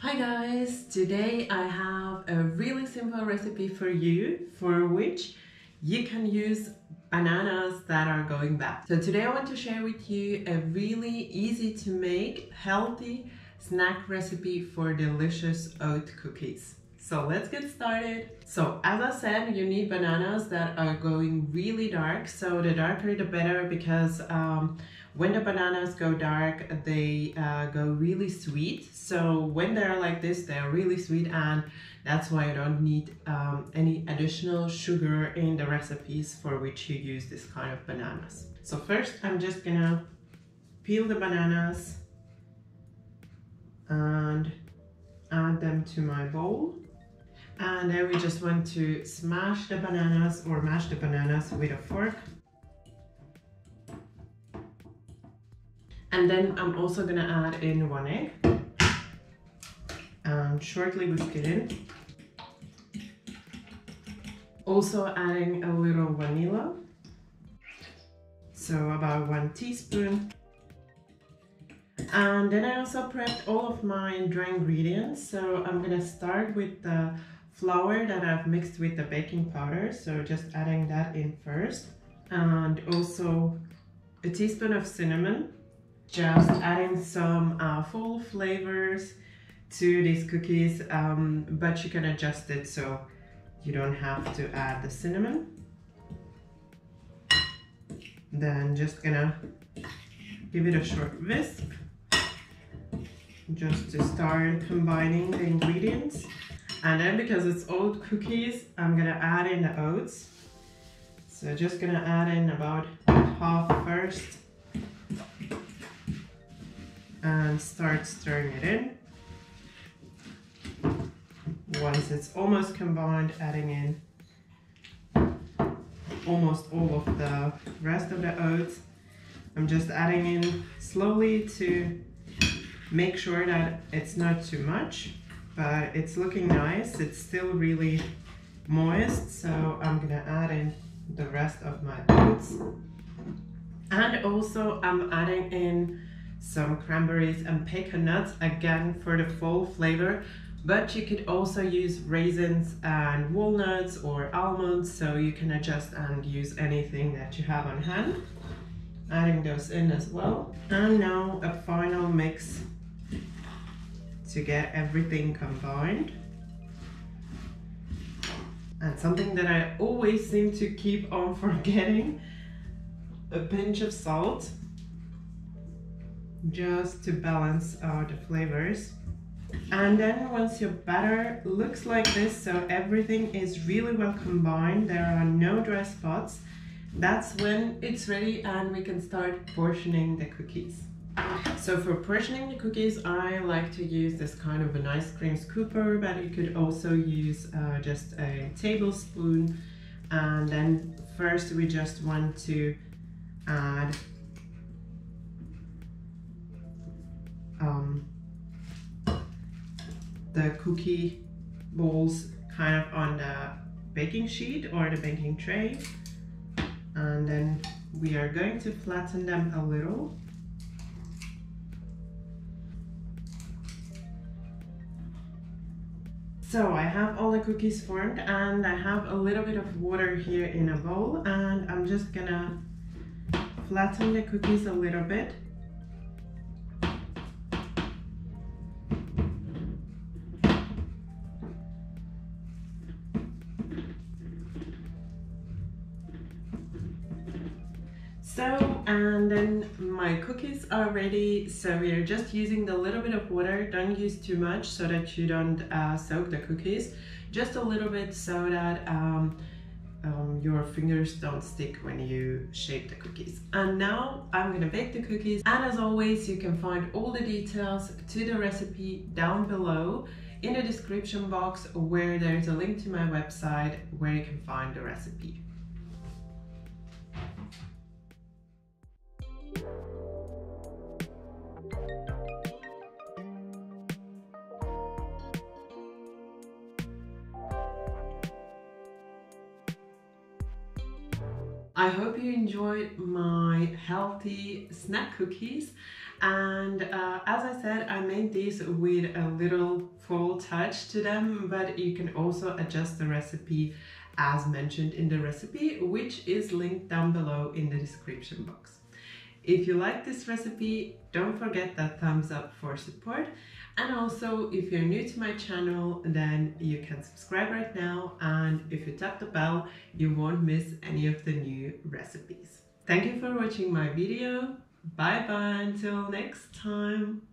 Hi guys, today I have a really simple recipe for you for which you can use bananas that are going bad. So today I want to share with you a really easy to make, healthy snack recipe for delicious oat cookies. So let's get started. So as I said, you need bananas that are going really dark. So the darker the better, because when the bananas go dark, they go really sweet. So when they're like this, they're really sweet, and that's why you don't need any additional sugar in the recipes for which you use this kind of bananas. So first I'm just gonna peel the bananas and add them to my bowl. And then we just want to smash the bananas or mash the bananas with a fork. And then I'm also gonna add in 1 egg and shortly whisk it in. Also adding a little vanilla, so about 1 teaspoon. And then I also prepped all of my dry ingredients. So I'm gonna start with the flour that I've mixed with the baking powder, so just adding that in first, and also a teaspoon of cinnamon. Just adding some full flavors to these cookies, but you can adjust it so you don't have to add the cinnamon. Then just gonna give it a short whisk just to start combining the ingredients. And then because it's oat cookies, I'm gonna add in the oats. So just gonna add in about half first and start stirring it in. Once it's almost combined, adding in almost all of the rest of the oats. I'm just adding in slowly to make sure that it's not too much, but it's looking nice. It's still really moist, so I'm gonna add in the rest of my oats. And also I'm adding in some cranberries and pecan nuts, again for the full flavor, but you could also use raisins and walnuts or almonds, so you can adjust and use anything that you have on hand. Adding those in as well. And now a final mix to get everything combined. And something that I always seem to keep on forgetting, a pinch of salt, just to balance out the flavors. And then once your batter looks like this, so everything is really well combined, there are no dry spots, that's when it's ready and we can start portioning the cookies. So for portioning the cookies, I like to use this kind of an ice cream scooper, but you could also use just a tablespoon. And then first we just want to add the cookie balls kind of on the baking sheet or the baking tray. And then we are going to flatten them a little. So I have all the cookies formed, and I have a little bit of water here in a bowl, and I'm just gonna flatten the cookies a little bit. So, and then my cookies are ready. So we are just using the little bit of water. Don't use too much so that you don't soak the cookies. Just a little bit so that your fingers don't stick when you shape the cookies. And now I'm gonna bake the cookies. And as always, you can find all the details to the recipe down below in the description box, where there's a link to my website where you can find the recipe. I hope you enjoyed my healthy snack cookies, and as I said, I made these with a little fall touch to them, but you can also adjust the recipe as mentioned in the recipe, which is linked down below in the description box. If you like this recipe, don't forget that thumbs up for support. And also, if you're new to my channel, then you can subscribe right now. And if you tap the bell, you won't miss any of the new recipes. Thank you for watching my video. Bye bye until next time.